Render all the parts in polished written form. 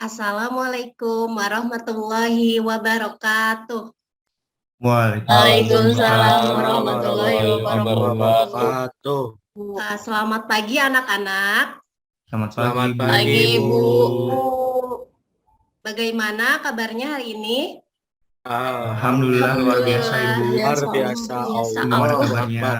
Assalamualaikum warahmatullahi wabarakatuh. Waalaikumsalam Waalaikumsalam warahmatullahi warahmatullahi wabarakatuh. wabarakatuh. Selamat pagi anak-anak. Selamat Selamat pagi, Bu. pagi, Bu. Bagaimana kabarnya hari ini? Alhamdulillah luar biasa, Ibu. Luar biasa. Gimana Allahu kabarnya? Akbar.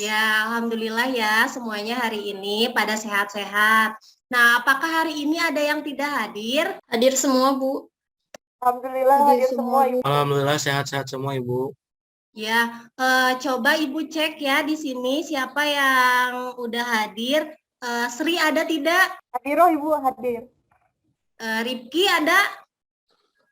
Ya, alhamdulillah ya semuanya hari ini pada sehat-sehat. Nah, apakah hari ini ada yang tidak hadir? Hadir semua, Bu. Alhamdulillah hadir semua Ibu. Alhamdulillah sehat-sehat semua, Ibu. Ya, coba Ibu cek ya di sini siapa yang udah hadir. Sri ada tidak? Hadir oh Ibu, hadir. Ripki ada?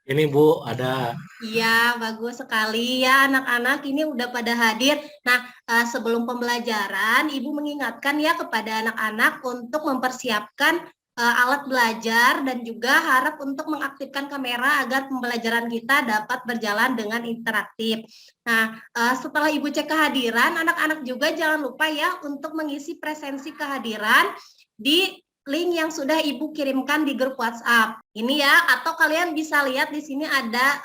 Ini Bu, ada. Iya, bagus sekali ya anak-anak ini udah pada hadir. Nah, sebelum pembelajaran, Ibu mengingatkan ya kepada anak-anak untuk mempersiapkan alat belajar dan juga harap untuk mengaktifkan kamera agar pembelajaran kita dapat berjalan dengan interaktif. Nah, setelah Ibu cek kehadiran, anak-anak juga jangan lupa ya untuk mengisi presensi kehadiran di link yang sudah Ibu kirimkan di grup WhatsApp. Ini ya, atau kalian bisa lihat di sini ada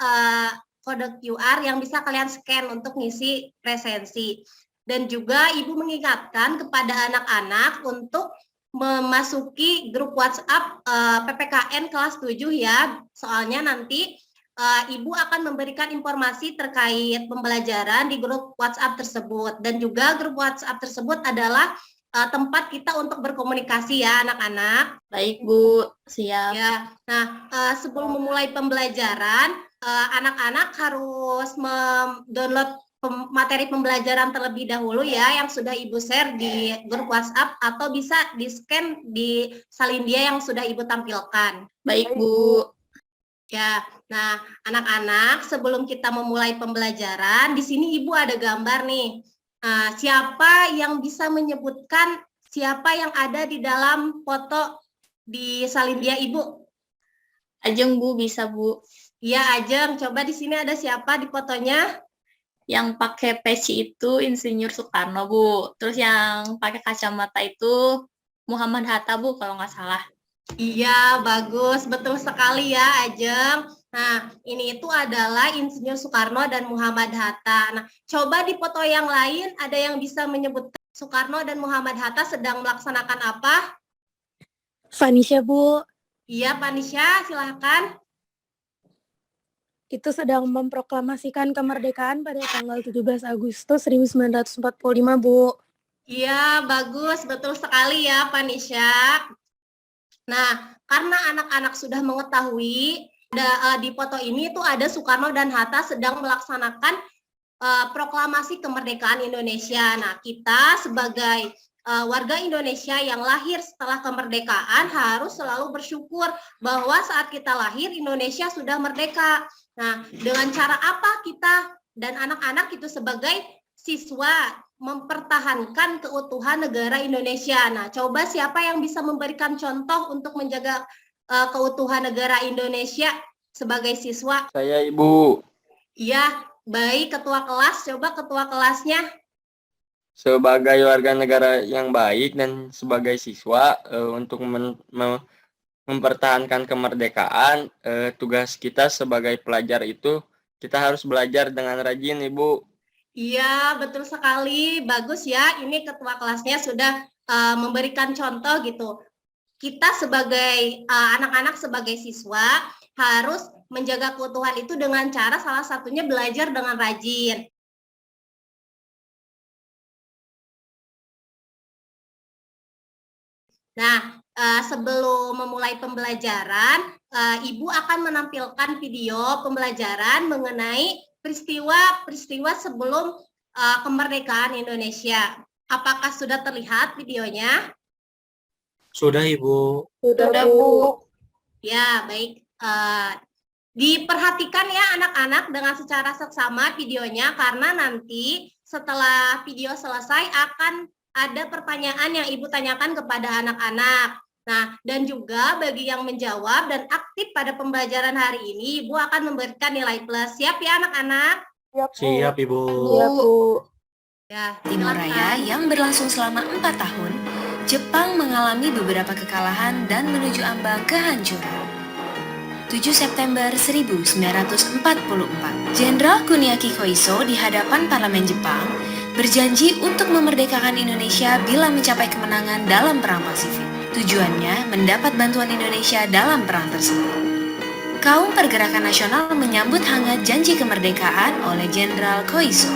kode QR yang bisa kalian scan untuk ngisi presensi. Dan juga Ibu mengingatkan kepada anak-anak untuk memasuki grup WhatsApp PPKN kelas 7 ya. Soalnya nanti Ibu akan memberikan informasi terkait pembelajaran di grup WhatsApp tersebut. Dan juga grup WhatsApp tersebut adalah tempat kita untuk berkomunikasi ya anak-anak. Baik, Bu. Siap. Ya. Nah, sebelum memulai pembelajaran, anak-anak harus mendownload materi pembelajaran terlebih dahulu ya yang sudah Ibu share di grup WhatsApp atau bisa di-scan di salin dia yang sudah Ibu tampilkan. Baik, Bu. Ya. Nah, anak-anak, sebelum kita memulai pembelajaran, di sini Ibu ada gambar nih. Siapa yang bisa menyebutkan siapa yang ada di dalam foto di salin dia Ibu? Ajeng, Bu, bisa, Bu. Iya, Ajeng. Coba di sini ada siapa di fotonya? Yang pakai peci itu Insinyur Soekarno, Bu. Terus yang pakai kacamata itu Muhammad Hatta, Bu, kalau nggak salah. Iya, bagus. Betul sekali ya, Ajeng. Nah, ini itu adalah Insinyur Soekarno dan Muhammad Hatta. Nah, coba di foto yang lain ada yang bisa menyebutkan Soekarno dan Muhammad Hatta sedang melaksanakan apa? Vanisha, Bu. Iya, Panisha, silahkan. Itu sedang memproklamasikan kemerdekaan pada tanggal 17 Agustus 1945, Bu. Iya, bagus. Betul sekali ya, Panisha. Nah, karena anak-anak sudah mengetahui di foto ini tuh ada Soekarno dan Hatta sedang melaksanakan proklamasi kemerdekaan Indonesia. Nah, kita sebagai warga Indonesia yang lahir setelah kemerdekaan harus selalu bersyukur bahwa saat kita lahir Indonesia sudah merdeka. Nah, dengan cara apa kita dan anak-anak itu sebagai siswa mempertahankan keutuhan negara Indonesia. Nah, coba siapa yang bisa memberikan contoh untuk menjaga keutuhan negara Indonesia sebagai siswa? Saya, Ibu. Iya, baik ketua kelas. Coba ketua kelasnya. Sebagai warga negara yang baik dan sebagai siswa untuk mempertahankan kemerdekaan, tugas kita sebagai pelajar itu kita harus belajar dengan rajin, Ibu. Iya, betul sekali. Bagus ya. Ini ketua kelasnya sudah memberikan contoh gitu. Kita sebagai anak-anak sebagai siswa harus menjaga keutuhan itu dengan cara salah satunya belajar dengan rajin. Nah, sebelum memulai pembelajaran, Ibu akan menampilkan video pembelajaran mengenai peristiwa-peristiwa sebelum kemerdekaan Indonesia. Apakah sudah terlihat videonya? Sudah, Ibu. Sudah Bu. Ya, baik. Diperhatikan ya anak-anak dengan secara seksama videonya karena nanti setelah video selesai akan ada pertanyaan yang Ibu tanyakan kepada anak-anak. Nah, dan juga bagi yang menjawab dan aktif pada pembelajaran hari ini, Ibu akan memberikan nilai plus. Siap ya anak-anak? Siap, Ibu. Siap, Bu. Ya, Timor Raya silakan. yang berlangsung selama 4 tahun, Jepang mengalami beberapa kekalahan dan menuju ambang kehancuran. 7 September 1944. Jenderal Kuniaki Koiso di hadapan parlemen Jepang berjanji untuk memerdekakan Indonesia bila mencapai kemenangan dalam Perang Pasifik. Tujuannya mendapat bantuan Indonesia dalam perang tersebut. Kaum Pergerakan Nasional menyambut hangat janji kemerdekaan oleh Jenderal Koiso.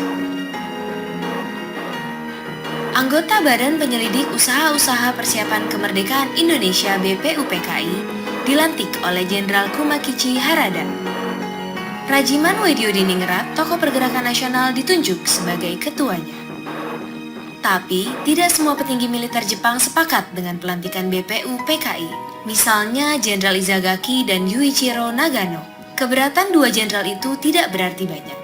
Anggota Badan Penyelidik Usaha-Usaha Persiapan Kemerdekaan Indonesia BPUPKI dilantik oleh Jenderal Kumakichi Harada. Rajiman Weddiodiningrat, tokoh pergerakan nasional, ditunjuk sebagai ketuanya. Tapi, tidak semua petinggi militer Jepang sepakat dengan pelantikan BPUPKI. Misalnya Jenderal Izagaki dan Yuichiro Nagano. Keberatan dua jenderal itu tidak berarti banyak.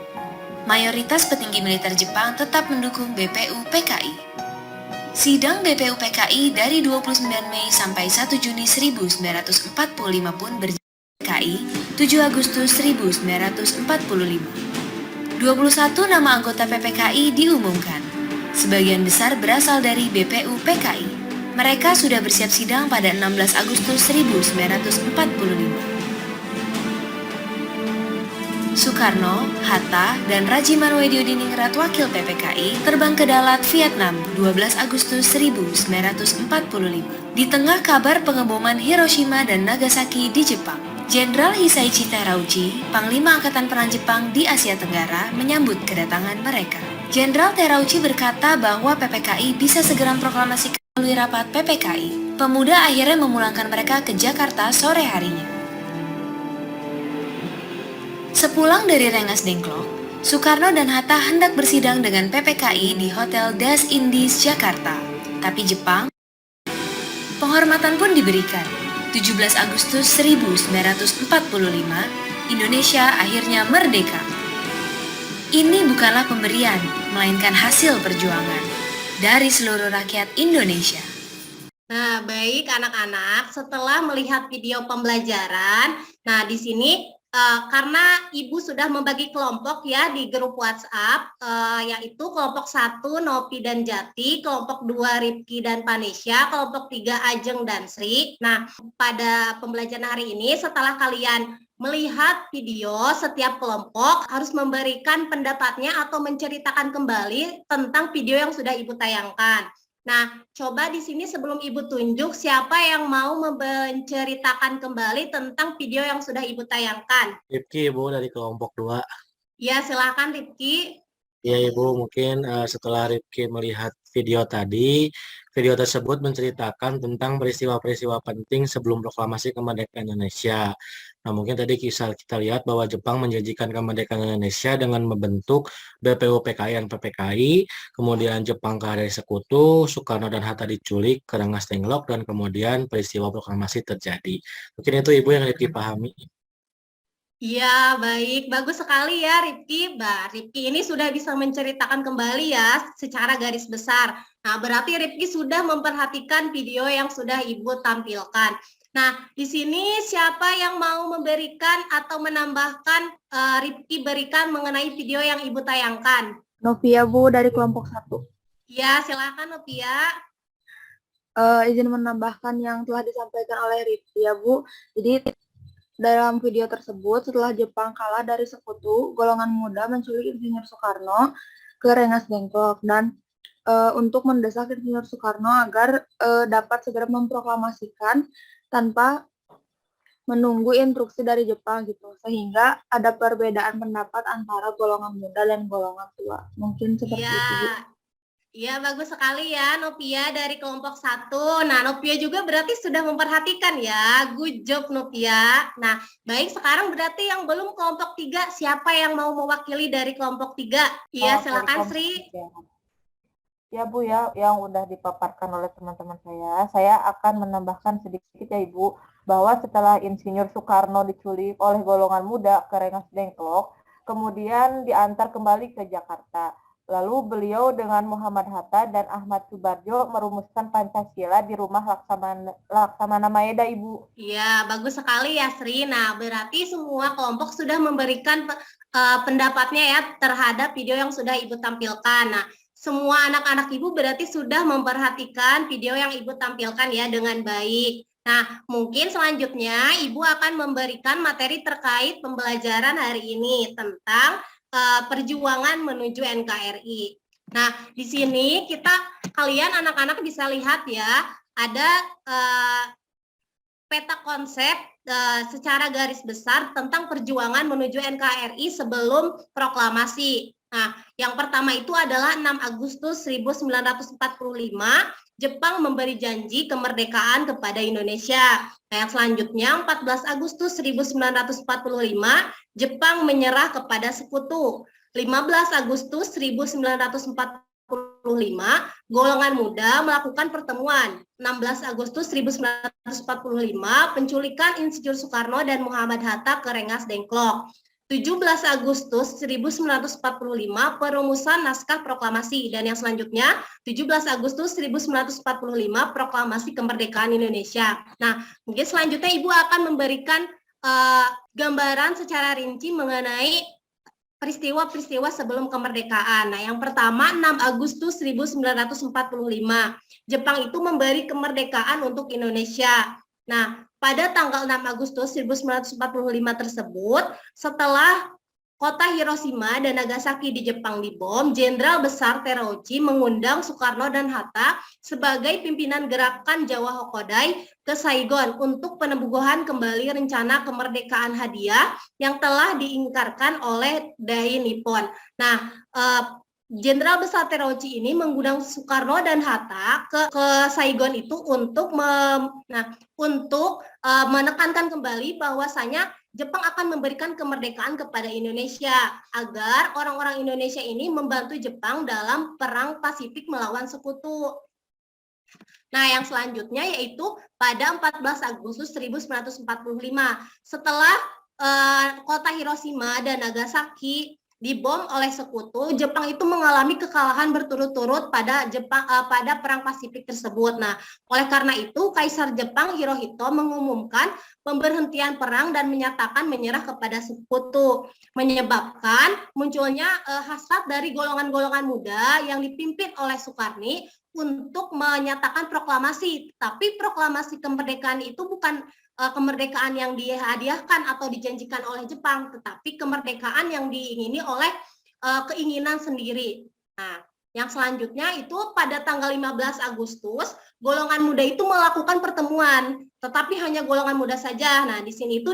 Mayoritas petinggi militer Jepang tetap mendukung BPUPKI. Sidang BPUPKI dari 29 Mei sampai 1 Juni 1945 pun berjalan 7 Agustus 1945. 21 nama anggota PPKI diumumkan. Sebagian besar berasal dari BPUPKI. Mereka sudah bersiap sidang pada 16 Agustus 1945. Soekarno, Hatta, dan Rajiman Weddiodiningrat wakil PPKI terbang ke Dalat, Vietnam 12 Agustus 1945. Di tengah kabar pengeboman Hiroshima dan Nagasaki di Jepang, Jenderal Hisaichi Terauchi, Panglima Angkatan Perang Jepang di Asia Tenggara, menyambut kedatangan mereka. Jenderal Terauchi berkata bahwa PPKI bisa segera memproklamasikan melalui rapat PPKI. Pemuda akhirnya memulangkan mereka ke Jakarta sore harinya. Sepulang dari Rengas Dengklok, Soekarno dan Hatta hendak bersidang dengan PPKI di Hotel Das Indies, Jakarta. Tapi Jepang, penghormatan pun diberikan. 17 Agustus 1945, Indonesia akhirnya merdeka. Ini bukanlah pemberian, melainkan hasil perjuangan dari seluruh rakyat Indonesia. Nah, baik anak-anak, setelah melihat video pembelajaran, nah di sini karena Ibu sudah membagi kelompok ya di grup WhatsApp, yaitu kelompok 1 Nopi dan Jati, kelompok 2 Ripki dan Panesha, kelompok 3 Ajeng dan Sri. Nah, pada pembelajaran hari ini setelah kalian melihat video, setiap kelompok harus memberikan pendapatnya atau menceritakan kembali tentang video yang sudah Ibu tayangkan. Nah, coba di sini sebelum Ibu tunjuk, siapa yang mau menceritakan kembali tentang video yang sudah Ibu tayangkan? Ripki, Ibu, dari kelompok 2. Ya, silakan Ripki. Ya, Ibu, mungkin setelah Ripki melihat video tadi, video tersebut menceritakan tentang peristiwa-peristiwa penting sebelum proklamasi kemerdekaan Indonesia. Nah, mungkin tadi kita lihat bahwa Jepang menjanjikan kemerdekaan Indonesia dengan membentuk BPUPKI dan PPKI, kemudian Jepang keadaan dari sekutu, Soekarno dan Hatta diculik ke Rengas Dengklok, dan kemudian peristiwa proklamasi terjadi. Mungkin itu Ibu yang Ripki pahami. Iya, baik. Bagus sekali ya, Ripki. Ripki ini sudah bisa menceritakan kembali ya, secara garis besar. Nah, berarti Ripki sudah memperhatikan video yang sudah Ibu tampilkan. Nah, di sini siapa yang mau memberikan atau menambahkan Ripki berikan mengenai video yang Ibu tayangkan? Novia, Bu, dari kelompok 1. Ya, silakan Novia. Izin menambahkan yang telah disampaikan oleh Ripki ya, Bu. Jadi, dalam video tersebut, setelah Jepang kalah dari sekutu, golongan muda menculik Insinyur Soekarno ke Rengas Dengklok dan untuk mendesak Insinyur Soekarno agar dapat segera memproklamasikan tanpa menunggu instruksi dari Jepang gitu, sehingga ada perbedaan pendapat antara golongan muda dan golongan tua. Mungkin seperti itu. Iya, bagus sekali ya Novia dari kelompok 1. Nah, Novia juga berarti sudah memperhatikan ya. Good job Novia. Nah, baik, sekarang berarti yang belum kelompok 3, siapa yang mau mewakili dari kelompok 3? Iya, silakan Sri. Ya Bu ya, yang udah dipaparkan oleh teman-teman saya akan menambahkan sedikit ya Ibu, bahwa setelah Insinyur Soekarno diculik oleh golongan muda ke Rengas Dengklok, kemudian diantar kembali ke Jakarta. Lalu beliau dengan Muhammad Hatta dan Ahmad Subarjo merumuskan Pancasila di rumah Laksamana Maeda, Ibu. Iya, bagus sekali ya Sri. Nah, berarti semua kelompok sudah memberikan pendapatnya ya terhadap video yang sudah Ibu tampilkan. Nah, semua anak-anak Ibu berarti sudah memperhatikan video yang Ibu tampilkan ya dengan baik. Nah, mungkin selanjutnya Ibu akan memberikan materi terkait pembelajaran hari ini tentang perjuangan menuju NKRI. Nah, di sini kalian anak-anak bisa lihat ya, ada peta konsep secara garis besar tentang perjuangan menuju NKRI sebelum proklamasi. Nah, yang pertama itu adalah 6 Agustus 1945, Jepang memberi janji kemerdekaan kepada Indonesia. Nah, yang selanjutnya 14 Agustus 1945, Jepang menyerah kepada sekutu. 15 Agustus 1945, golongan muda melakukan pertemuan. 16 Agustus 1945, penculikan Insinyur Soekarno dan Muhammad Hatta ke Rengas Dengklok. 17 Agustus 1945, perumusan naskah proklamasi. Dan yang selanjutnya, 17 Agustus 1945, proklamasi kemerdekaan Indonesia. Nah, mungkin selanjutnya Ibu akan memberikan gambaran secara rinci mengenai peristiwa-peristiwa sebelum kemerdekaan. Nah, yang pertama 6 Agustus 1945, Jepang itu memberi kemerdekaan untuk Indonesia. Nah, pada tanggal 6 Agustus 1945 tersebut, setelah kota Hiroshima dan Nagasaki di Jepang dibom, Jenderal Besar Terauchi mengundang Soekarno dan Hatta sebagai pimpinan gerakan Jawa Hokodai ke Saigon untuk peneguhan kembali rencana kemerdekaan hadiah yang telah diingkarkan oleh Dai Nippon. Nah, Jenderal Besar Terauchi ini mengundang Soekarno dan Hatta ke Saigon itu untuk menekankan kembali bahwasanya Jepang akan memberikan kemerdekaan kepada Indonesia agar orang-orang Indonesia ini membantu Jepang dalam perang Pasifik melawan sekutu. Nah, yang selanjutnya yaitu pada 14 Agustus 1945, setelah kota Hiroshima dan Nagasaki dibom oleh sekutu, Jepang itu mengalami kekalahan berturut-turut pada perang Pasifik tersebut. Nah, oleh karena itu Kaisar Jepang Hirohito mengumumkan pemberhentian perang dan menyatakan menyerah kepada sekutu, menyebabkan munculnya hasrat dari golongan-golongan muda yang dipimpin oleh Sukarni untuk menyatakan proklamasi. Tapi proklamasi kemerdekaan itu bukan kemerdekaan yang dihadiahkan atau dijanjikan oleh Jepang, tetapi kemerdekaan yang diingini oleh keinginan sendiri. Nah, yang selanjutnya itu pada tanggal 15 Agustus, golongan muda itu melakukan pertemuan, tetapi hanya golongan muda saja. Nah, di sini itu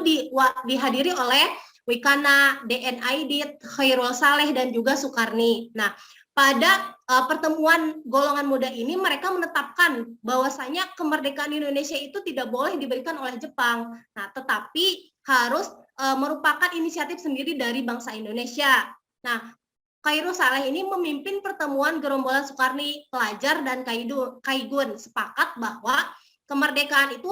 dihadiri oleh Wikana, DN Aidit, Khairul Saleh, dan juga Sukarni. Nah, pada pertemuan golongan muda ini mereka menetapkan bahwasanya kemerdekaan Indonesia itu tidak boleh diberikan oleh Jepang. Nah, tetapi harus merupakan inisiatif sendiri dari bangsa Indonesia. Nah, Khairul Saleh ini memimpin pertemuan gerombolan Sukarni, pelajar, dan Kaigun sepakat bahwa kemerdekaan itu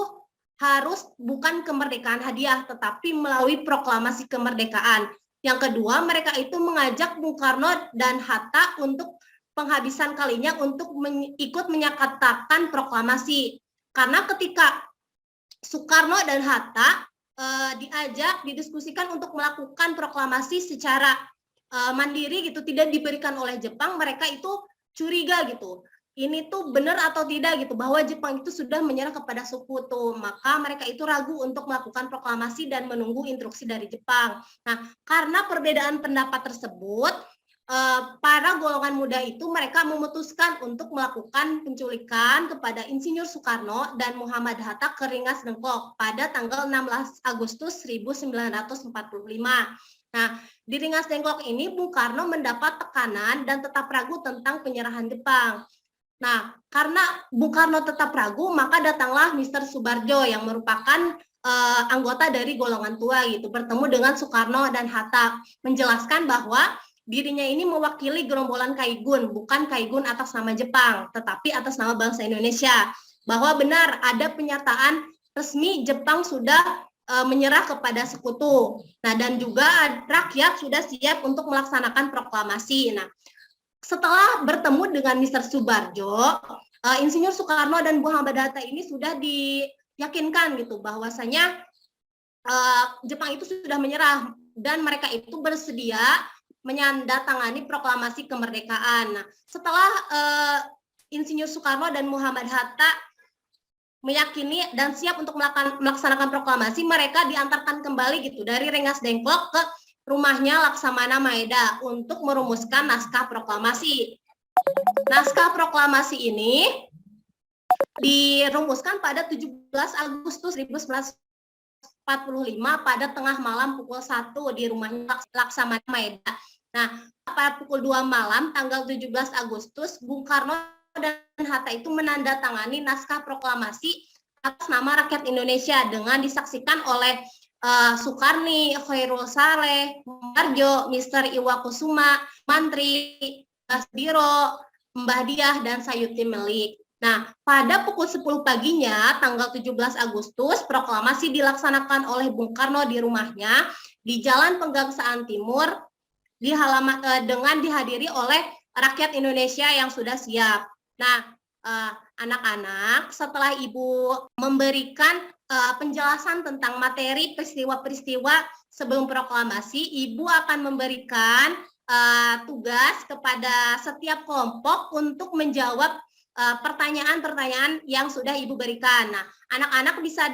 harus bukan kemerdekaan hadiah, tetapi melalui proklamasi kemerdekaan. Yang kedua, mereka itu mengajak Bung Karno dan Hatta untuk penghabisan kalinya untuk ikut menyatakan proklamasi. Karena ketika Soekarno dan Hatta didiskusikan untuk melakukan proklamasi secara mandiri gitu, tidak diberikan oleh Jepang, mereka itu curiga gitu. Ini tuh benar atau tidak gitu, bahwa Jepang itu sudah menyerah kepada sekutu, maka mereka itu ragu untuk melakukan proklamasi dan menunggu instruksi dari Jepang. Nah, karena perbedaan pendapat tersebut, para golongan muda itu mereka memutuskan untuk melakukan penculikan kepada Insinyur Soekarno dan Muhammad Hatta ke Rengas Dengklok pada tanggal 16 Agustus 1945. Nah, di Rengas Dengklok ini Bung Karno mendapat tekanan dan tetap ragu tentang penyerahan Jepang. Nah, karena Bung Karno tetap ragu, maka datanglah Mr. Subarjo yang merupakan anggota dari golongan tua gitu, bertemu dengan Soekarno dan Hatta, menjelaskan bahwa dirinya ini mewakili gerombolan Kaigun, bukan Kaigun atas nama Jepang, tetapi atas nama bangsa Indonesia, bahwa benar ada penyataan resmi Jepang sudah menyerah kepada sekutu. Nah, dan juga rakyat sudah siap untuk melaksanakan proklamasi. Nah, setelah bertemu dengan Mr. Subarjo, Insinyur Soekarno dan Muhammad Hatta ini sudah diyakinkan gitu bahwasanya Jepang itu sudah menyerah dan mereka itu bersedia menandatangani proklamasi kemerdekaan. Nah, setelah Insinyur Soekarno dan Muhammad Hatta meyakini dan siap untuk melaksanakan proklamasi, mereka diantarkan kembali gitu dari Rengas Dengklok ke rumahnya Laksamana Maeda untuk merumuskan naskah proklamasi. Naskah proklamasi ini dirumuskan pada 17 Agustus 1945 pada tengah malam pukul 1 di rumahnya Laksamana Maeda. Nah, pada pukul 2 malam tanggal 17 Agustus, Bung Karno dan Hatta itu menandatangani naskah proklamasi atas nama rakyat Indonesia dengan disaksikan oleh Sukarni, Khairul Saleh, Marjo, Mr. Iwakusuma, Mantri, Basdiro, Mbah Diah, dan Sayuti Melik. Nah, pada pukul 10 paginya, tanggal 17 Agustus, proklamasi dilaksanakan oleh Bung Karno di rumahnya di Jalan Penggangsaan Timur, dengan dihadiri oleh rakyat Indonesia yang sudah siap. Nah, anak-anak, setelah Ibu memberikan penjelasan tentang materi peristiwa-peristiwa sebelum proklamasi, Ibu akan memberikan tugas kepada setiap kelompok untuk menjawab pertanyaan-pertanyaan yang sudah Ibu berikan. Nah, anak-anak bisa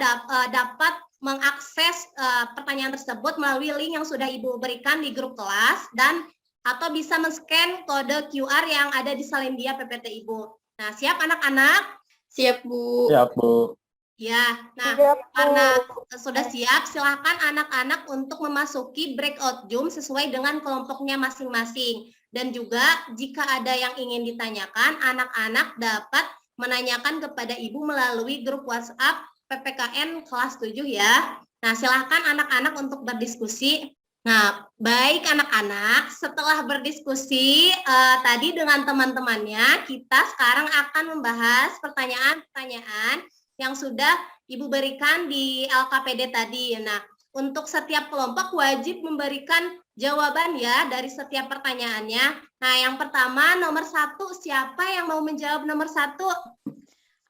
dapat mengakses pertanyaan tersebut melalui link yang sudah Ibu berikan di grup kelas dan atau bisa men-scan kode QR yang ada di Salemdia PPT Ibu. Nah, siap anak-anak? Siap, Bu. Siap, Bu. Ya, nah karena sudah siap, silakan anak-anak untuk memasuki breakout Zoom sesuai dengan kelompoknya masing-masing. Dan juga jika ada yang ingin ditanyakan, anak-anak dapat menanyakan kepada Ibu melalui grup WhatsApp PPKN kelas 7 ya. Nah, silahkan anak-anak untuk berdiskusi. Nah, baik anak-anak, setelah berdiskusi tadi dengan teman-temannya, kita sekarang akan membahas pertanyaan-pertanyaan yang sudah Ibu berikan di LKPD tadi. Nah, untuk setiap kelompok wajib memberikan jawaban ya dari setiap pertanyaannya. Nah, yang pertama nomor 1, siapa yang mau menjawab nomor 1?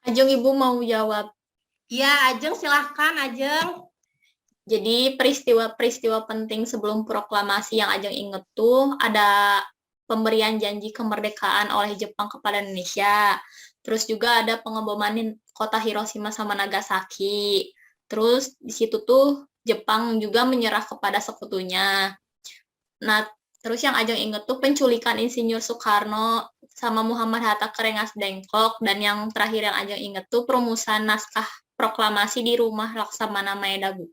Ajeng, Ibu mau jawab. Ya, Ajeng silahkan Ajeng. Jadi peristiwa-peristiwa penting sebelum proklamasi yang Ajeng inget tuh ada pemberian janji kemerdekaan oleh Jepang kepada Indonesia. Terus juga ada pengeboman kota Hiroshima sama Nagasaki. Terus di situ tuh Jepang juga menyerah kepada sekutunya. Nah, terus yang Ajeng inget tuh penculikan Insinyur Soekarno sama Muhammad Hatta ke Rengas Dengklok, dan yang terakhir yang Ajeng inget tuh perumusan naskah proklamasi di rumah Laksamana Maeda, Bu.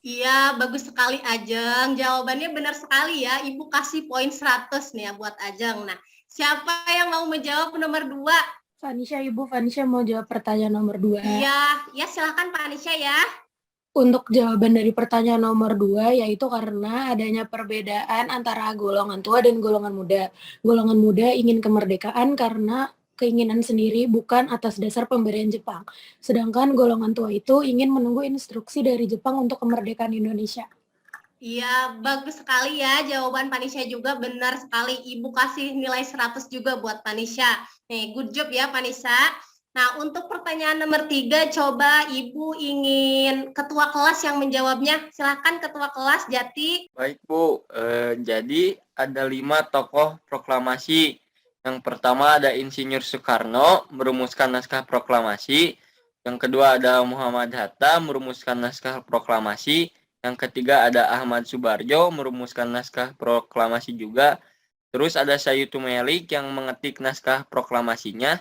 Iya, bagus sekali Ajeng. Jawabannya benar sekali ya. Ibu kasih poin 100 nih ya buat Ajeng. Nah, siapa yang mau menjawab nomor 2? Vanisha, Ibu. Vanisha mau jawab pertanyaan nomor 2. Iya, ya silakan Pak Anisha ya. Untuk jawaban dari pertanyaan nomor 2, yaitu karena adanya perbedaan antara golongan tua dan golongan muda. Golongan muda ingin kemerdekaan karena keinginan sendiri, bukan atas dasar pemberian Jepang. Sedangkan golongan tua itu ingin menunggu instruksi dari Jepang untuk kemerdekaan Indonesia. Iya, bagus sekali ya jawaban Panisha juga, benar sekali. Ibu kasih nilai 100 juga buat Panisha. Nih, good job ya Panisha. Nah, untuk pertanyaan nomor 3, coba Ibu ingin ketua kelas yang menjawabnya. Silahkan ketua kelas Jati. Baik, Bu. Jadi ada 5 tokoh proklamasi. Yang pertama ada Insinyur Soekarno merumuskan naskah proklamasi. Yang kedua ada Muhammad Hatta merumuskan naskah proklamasi. Yang ketiga ada Ahmad Subarjo merumuskan naskah proklamasi juga. Terus ada Sayuti Melik yang mengetik naskah proklamasinya.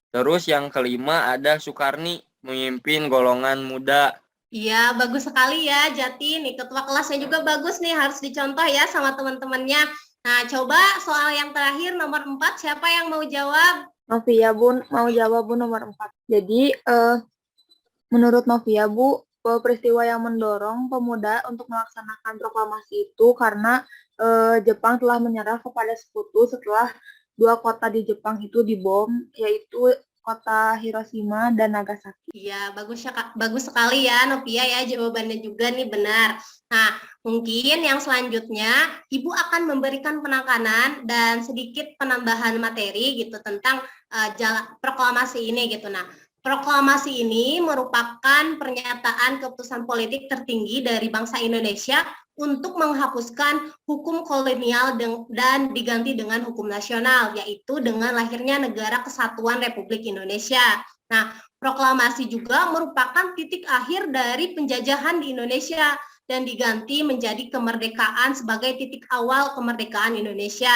Terus yang kelima ada Sukarni memimpin golongan muda. Iya, bagus sekali ya Jati. Nih, ketua kelasnya juga bagus nih, harus dicontoh ya sama teman-temannya. Nah, coba soal yang terakhir nomor 4, siapa yang mau jawab? Novia, Bu, mau jawab Bu nomor 4. Jadi, menurut Novia, Bu, peristiwa yang mendorong pemuda untuk melaksanakan proklamasi itu karena Jepang telah menyerah kepada sekutu setelah 2 kota di Jepang itu dibom, yaitu kota Hiroshima dan Nagasaki. Iya, bagus sekali ya Novia ya, jawabannya juga nih benar. Nah, mungkin yang selanjutnya Ibu akan memberikan penekanan dan sedikit penambahan materi gitu tentang proklamasi ini gitu. Nah, proklamasi ini merupakan pernyataan keputusan politik tertinggi dari bangsa Indonesia untuk menghapuskan hukum kolonial dan diganti dengan hukum nasional, yaitu dengan lahirnya Negara Kesatuan Republik Indonesia. Nah, proklamasi juga merupakan titik akhir dari penjajahan di Indonesia dan diganti menjadi kemerdekaan sebagai titik awal kemerdekaan Indonesia.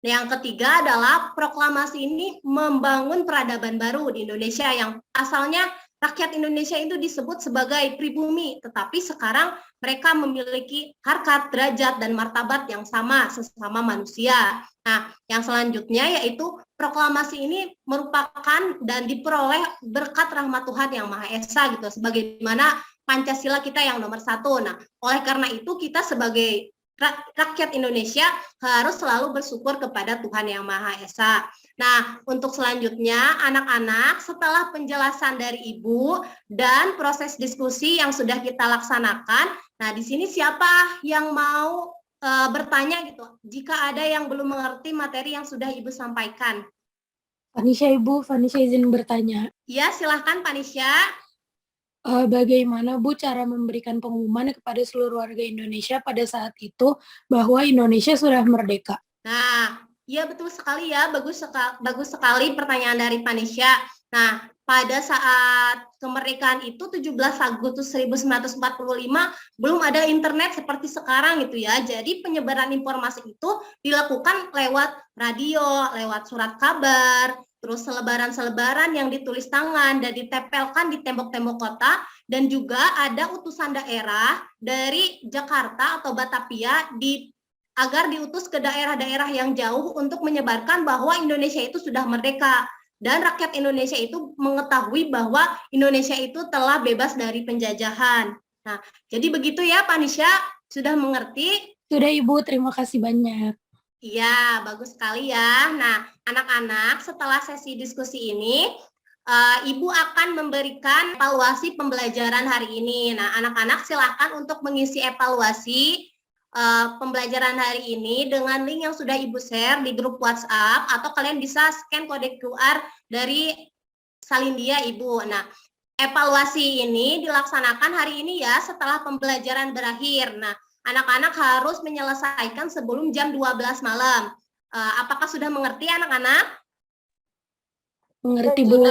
Yang ketiga adalah proklamasi ini membangun peradaban baru di Indonesia yang asalnya rakyat Indonesia itu disebut sebagai pribumi, tetapi sekarang mereka memiliki harkat, derajat, dan martabat yang sama sesama manusia. Nah, yang selanjutnya yaitu proklamasi ini merupakan dan diperoleh berkat rahmat Tuhan yang Maha Esa gitu, sebagaimana Pancasila kita yang nomor 1. Nah, oleh karena itu kita sebagai rakyat Indonesia harus selalu bersyukur kepada Tuhan Yang Maha Esa. Nah, untuk selanjutnya anak-anak setelah penjelasan dari Ibu dan proses diskusi yang sudah kita laksanakan, nah di sini siapa yang mau bertanya gitu? Jika ada yang belum mengerti materi yang sudah Ibu sampaikan. Vanisha Ibu, Vanisha izin bertanya. Ya, silahkan Vanisha. Bagaimana Bu cara memberikan pengumuman kepada seluruh warga Indonesia pada saat itu bahwa Indonesia sudah merdeka? Nah, iya betul sekali ya, bagus sekali pertanyaan dari Vanisha. Nah, pada saat kemerdekaan itu 17 Agustus 1945 belum ada internet seperti sekarang gitu ya. Jadi penyebaran informasi itu dilakukan lewat radio, lewat surat kabar, terus selebaran-selebaran yang ditulis tangan dan ditempelkan di tembok-tembok kota, dan juga ada utusan daerah dari Jakarta atau Batavia agar diutus ke daerah-daerah yang jauh untuk menyebarkan bahwa Indonesia itu sudah merdeka. Dan rakyat Indonesia itu mengetahui bahwa Indonesia itu telah bebas dari penjajahan. Nah, jadi begitu ya Vanisha, sudah mengerti? Sudah Ibu, terima kasih banyak. Iya, bagus sekali ya. Nah, anak-anak setelah sesi diskusi ini, Ibu akan memberikan evaluasi pembelajaran hari ini. Nah, anak-anak silakan untuk mengisi evaluasi pembelajaran hari ini dengan link yang sudah Ibu share di grup WhatsApp, atau kalian bisa scan kode QR dari Salindia Ibu. Nah, evaluasi ini dilaksanakan hari ini ya setelah pembelajaran berakhir. Nah, anak-anak harus menyelesaikan sebelum jam 12 malam. Apakah sudah mengerti anak-anak? Mengerti Bu.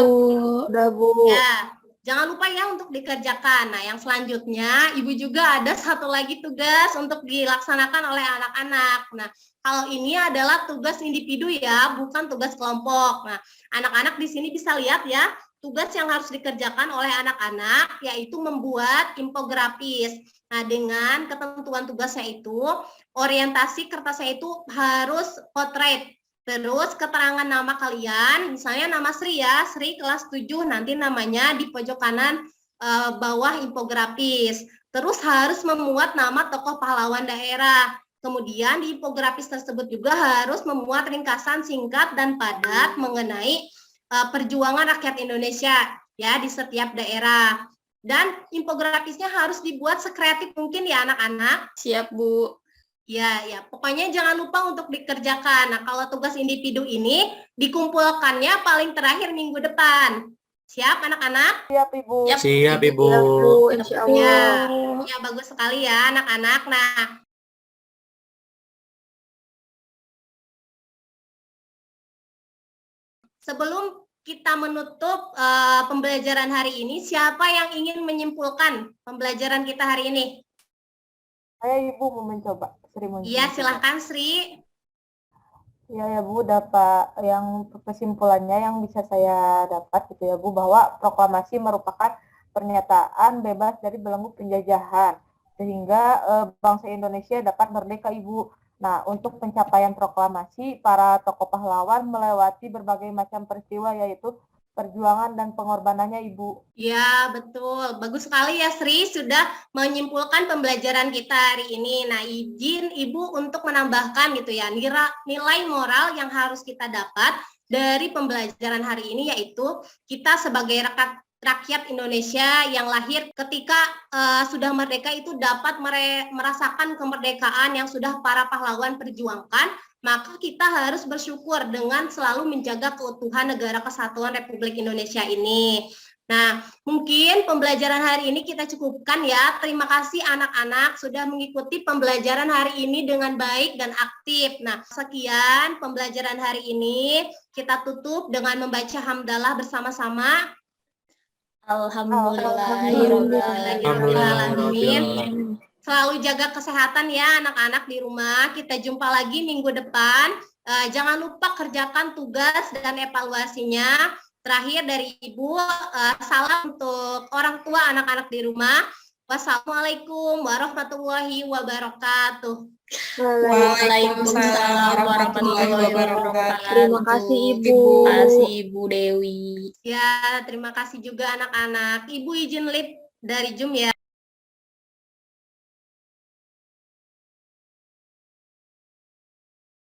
Udah Bu. Ya, jangan lupa ya untuk dikerjakan. Nah, yang selanjutnya Ibu juga ada satu lagi tugas untuk dilaksanakan oleh anak-anak. Nah, kalau ini adalah tugas individu ya, bukan tugas kelompok. Nah, anak-anak di sini bisa lihat ya, tugas yang harus dikerjakan oleh anak-anak yaitu membuat infografis. Nah, dengan ketentuan tugasnya itu, orientasi kertasnya itu harus potret. Terus keterangan nama kalian, misalnya nama Sri ya, Sri kelas 7, nanti namanya di pojok kanan bawah infografis. Terus harus memuat nama tokoh pahlawan daerah. Kemudian di infografis tersebut juga harus memuat ringkasan singkat dan padat mengenai perjuangan rakyat Indonesia ya di setiap daerah. Dan infografisnya harus dibuat sekreatif mungkin ya anak-anak. Siap, Bu. Ya, pokoknya jangan lupa untuk dikerjakan. Nah, kalau tugas individu ini dikumpulkannya paling terakhir minggu depan. Siap anak-anak? Siap Ibu. Siap Ibu. Siap Bu, insya Allah. Ya, bagus sekali ya anak-anak. Nah, sebelum kita menutup pembelajaran hari ini, siapa yang ingin menyimpulkan pembelajaran kita hari ini? Saya Ibu mau mencoba. Iya, silahkan Sri. Ya Bu, dapat yang kesimpulannya yang bisa saya dapat gitu ya Bu, bahwa proklamasi merupakan pernyataan bebas dari belenggu penjajahan sehingga bangsa Indonesia dapat merdeka Ibu. Nah, untuk pencapaian proklamasi, para tokoh pahlawan melewati berbagai macam peristiwa yaitu perjuangan dan pengorbanannya Ibu. Ya, betul. Bagus sekali ya Sri sudah menyimpulkan pembelajaran kita hari ini. Nah, izin Ibu untuk menambahkan gitu ya, nilai moral yang harus kita dapat dari pembelajaran hari ini, yaitu kita sebagai rakyat Indonesia yang lahir ketika sudah merdeka itu dapat merasakan kemerdekaan yang sudah para pahlawan perjuangkan, maka kita harus bersyukur dengan selalu menjaga keutuhan Negara Kesatuan Republik Indonesia ini. Nah, mungkin pembelajaran hari ini kita cukupkan ya. Terima kasih anak-anak sudah mengikuti pembelajaran hari ini dengan baik dan aktif. Nah, sekian pembelajaran hari ini. Kita tutup dengan membaca hamdalah bersama-sama. Alhamdulillahirobbilalamin. Selalu jaga kesehatan ya anak-anak di rumah. Kita jumpa lagi minggu depan. Jangan lupa kerjakan tugas dan evaluasinya. Terakhir dari Ibu, salam untuk orang tua anak-anak di rumah. Wassalamualaikum warahmatullahi wabarakatuh. Waalaikumsalam warahmatullahi wabarakatuh. Terima kasih Ibu. Terima kasih Ibu Dewi. Ya, terima kasih juga anak-anak. Ibu izin leave dari Zoom ya.